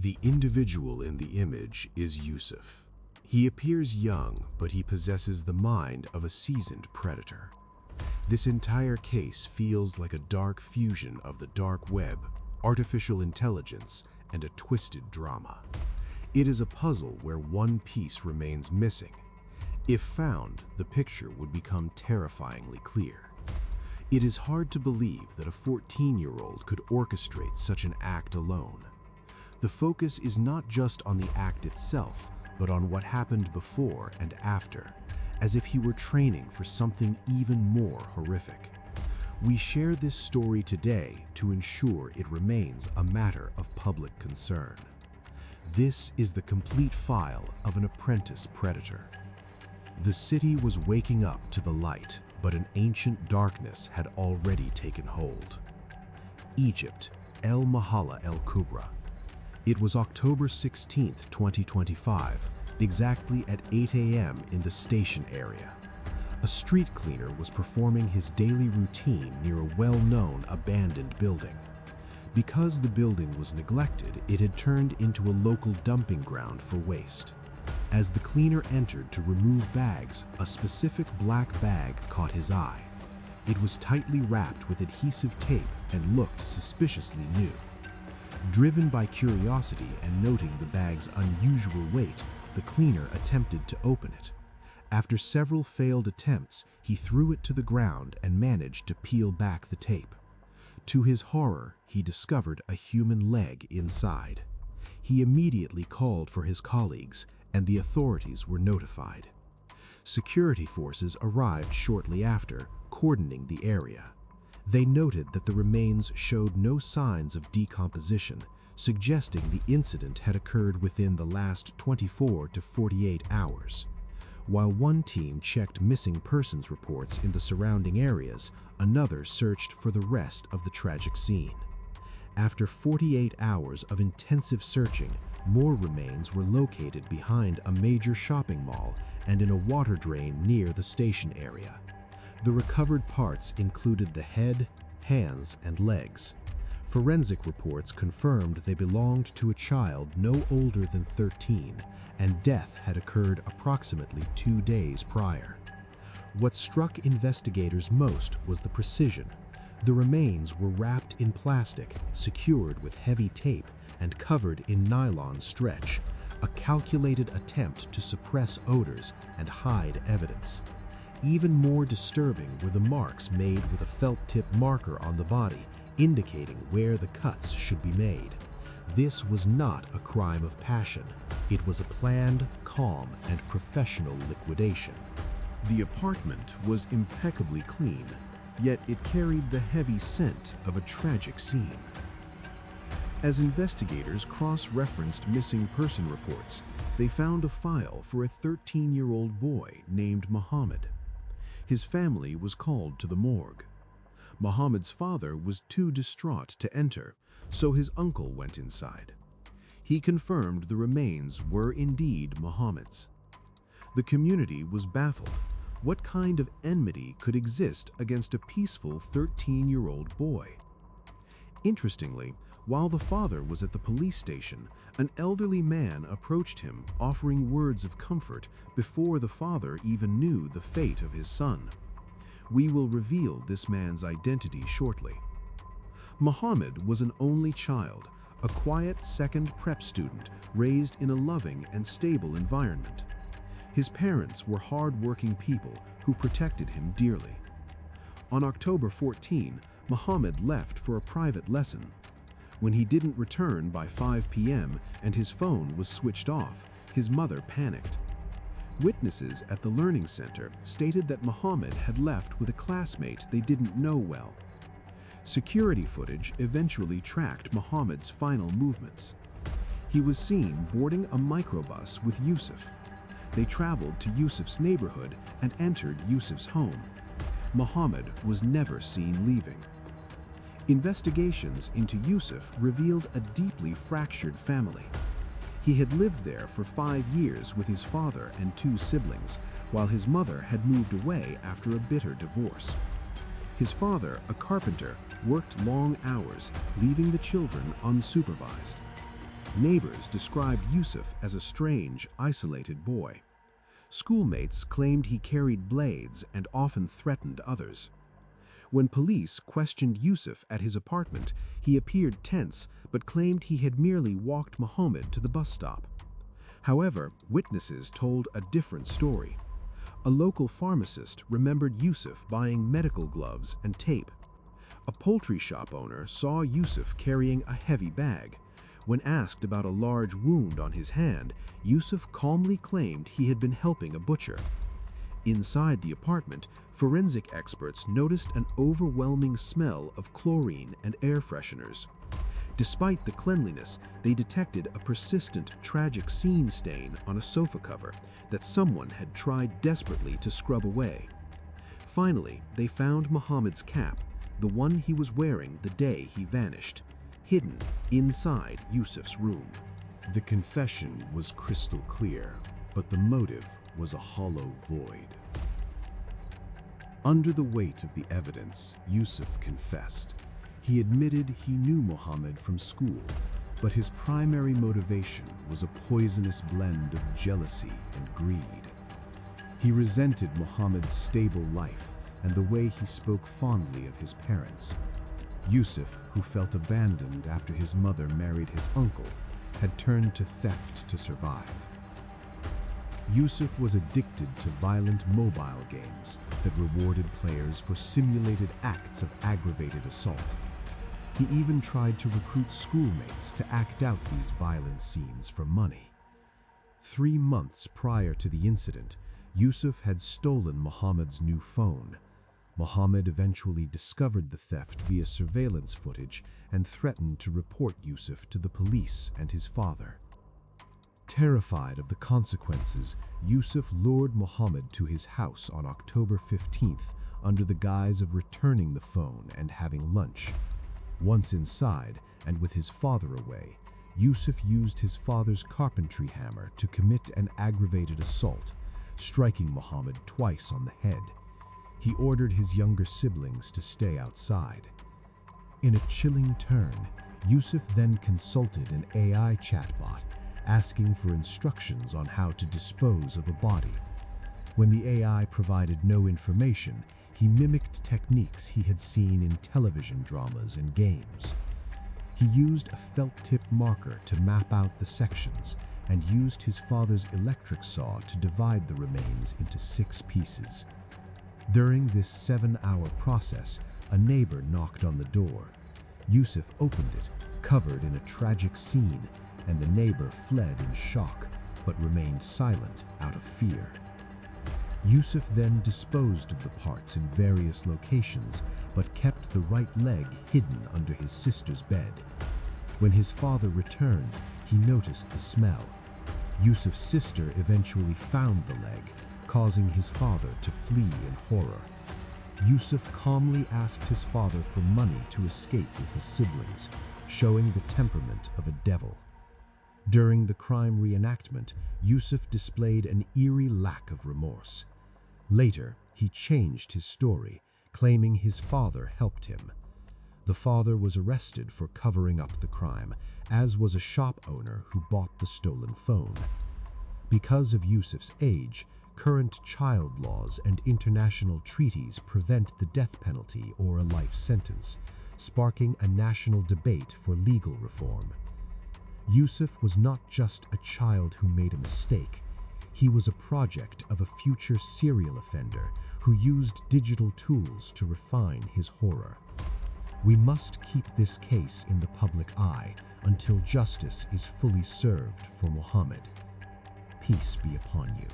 The individual in the image is Yusuf. He appears young, but he possesses the mind of a seasoned predator. This entire case feels like a dark fusion of the dark web, artificial intelligence, and a twisted drama. It is a puzzle where one piece remains missing. If found, the picture would become terrifyingly clear. It is hard to believe that a 14-year-old could orchestrate such an act alone. The focus is not just on the act itself, but on what happened before and after, as if he were training for something even more horrific. We share this story today to ensure it remains a matter of public concern. This is the complete file of an apprentice predator. The city was waking up to the light, but an ancient darkness had already taken hold. Egypt, El Mahalla El Kubra. It was October 16, 2025, exactly at 8 a.m. in the station area. A street cleaner was performing his daily routine near a well-known abandoned building. Because the building was neglected, it had turned into a local dumping ground for waste. As the cleaner entered to remove bags, a specific black bag caught his eye. It was tightly wrapped with adhesive tape and looked suspiciously new. Driven by curiosity and noting the bag's unusual weight, the cleaner attempted to open it. After several failed attempts, he threw it to the ground and managed to peel back the tape. To his horror, he discovered a human leg inside. He immediately called for his colleagues, and the authorities were notified. Security forces arrived shortly after, cordoning the area. They noted that the remains showed no signs of decomposition, suggesting the incident had occurred within the last 24 to 48 hours. While one team checked missing persons reports in the surrounding areas, another searched for the rest of the tragic scene. After 48 hours of intensive searching, more remains were located behind a major shopping mall and in a water drain near the station area. The recovered parts included the head, hands, and legs. Forensic reports confirmed they belonged to a child no older than 13, and death had occurred approximately 2 days prior. What struck investigators most was the precision. The remains were wrapped in plastic, secured with heavy tape, and covered in nylon stretch, a calculated attempt to suppress odors and hide evidence. Even more disturbing were the marks made with a felt-tip marker on the body, indicating where the cuts should be made. This was not a crime of passion. It was a planned, calm, and professional liquidation. The apartment was impeccably clean, yet it carried the heavy scent of a tragic scene. As investigators cross-referenced missing person reports, they found a file for a 13-year-old boy named Muhammad. His family was called to the morgue. Muhammad's father was too distraught to enter, so his uncle went inside. He confirmed the remains were indeed Muhammad's. The community was baffled. What kind of enmity could exist against a peaceful 13-year-old boy? Interestingly, while the father was at the police station, an elderly man approached him, offering words of comfort before the father even knew the fate of his son. We will reveal this man's identity shortly. Muhammad was an only child, a quiet second prep student raised in a loving and stable environment. His parents were hard-working people who protected him dearly. On October 14, Muhammad left for a private lesson. When he didn't return by 5 p.m. and his phone was switched off, his mother panicked. Witnesses at the learning center stated that Muhammad had left with a classmate they didn't know well. Security footage eventually tracked Muhammad's final movements. He was seen boarding a microbus with Yusuf. They traveled to Yusuf's neighborhood and entered Yusuf's home. Muhammad was never seen leaving. Investigations into Yusuf revealed a deeply fractured family. He had lived there for 5 years with his father and 2 siblings, while his mother had moved away after a bitter divorce. His father, a carpenter, worked long hours, leaving the children unsupervised. Neighbors described Yusuf as a strange, isolated boy. Schoolmates claimed he carried blades and often threatened others. When police questioned Yusuf at his apartment, he appeared tense but claimed he had merely walked Muhammad to the bus stop. However, witnesses told a different story. A local pharmacist remembered Yusuf buying medical gloves and tape. A poultry shop owner saw Yusuf carrying a heavy bag. When asked about a large wound on his hand, Yusuf calmly claimed he had been helping a butcher. Inside the apartment, forensic experts noticed an overwhelming smell of chlorine and air fresheners. Despite the cleanliness, they detected a persistent, tragic scene stain on a sofa cover that someone had tried desperately to scrub away. Finally, they found Muhammad's cap, the one he was wearing the day he vanished, hidden inside Yusuf's room. The confession was crystal clear, but the motive was a hollow void. Under the weight of the evidence, Yusuf confessed. He admitted he knew Muhammad from school, but his primary motivation was a poisonous blend of jealousy and greed. He resented Muhammad's stable life and the way he spoke fondly of his parents. Yusuf, who felt abandoned after his mother married his uncle, had turned to theft to survive. Yusuf was addicted to violent mobile games that rewarded players for simulated acts of aggravated assault. He even tried to recruit schoolmates to act out these violent scenes for money. 3 months prior to the incident, Yusuf had stolen Muhammad's new phone. Muhammad eventually discovered the theft via surveillance footage and threatened to report Yusuf to the police and his father. Terrified of the consequences, Yusuf lured Muhammad to his house on October 15th under the guise of returning the phone and having lunch. Once inside, and with his father away, Yusuf used his father's carpentry hammer to commit an aggravated assault, striking Muhammad twice on the head. He ordered his younger siblings to stay outside. In a chilling turn, Yusuf then consulted an AI chatbot, asking for instructions on how to dispose of a body. When the AI provided no information, he mimicked techniques he had seen in television dramas and games. He used a felt-tip marker to map out the sections and used his father's electric saw to divide the remains into 6 pieces. During this 7-hour process, a neighbor knocked on the door. Yusuf opened it, covered in a tragic scene, and the neighbor fled in shock, but remained silent out of fear. Yusuf then disposed of the parts in various locations, but kept the right leg hidden under his sister's bed. When his father returned, he noticed the smell. Yusuf's sister eventually found the leg, causing his father to flee in horror. Yusuf calmly asked his father for money to escape with his siblings, showing the temperament of a devil. During the crime reenactment, Yusuf displayed an eerie lack of remorse. Later, he changed his story, claiming his father helped him. The father was arrested for covering up the crime, as was a shop owner who bought the stolen phone. Because of Yusuf's age, current child laws and international treaties prevent the death penalty or a life sentence, sparking a national debate for legal reform. Yusuf was not just a child who made a mistake. He was a project of a future serial offender who used digital tools to refine his horror. We must keep this case in the public eye until justice is fully served for Muhammad. Peace be upon you.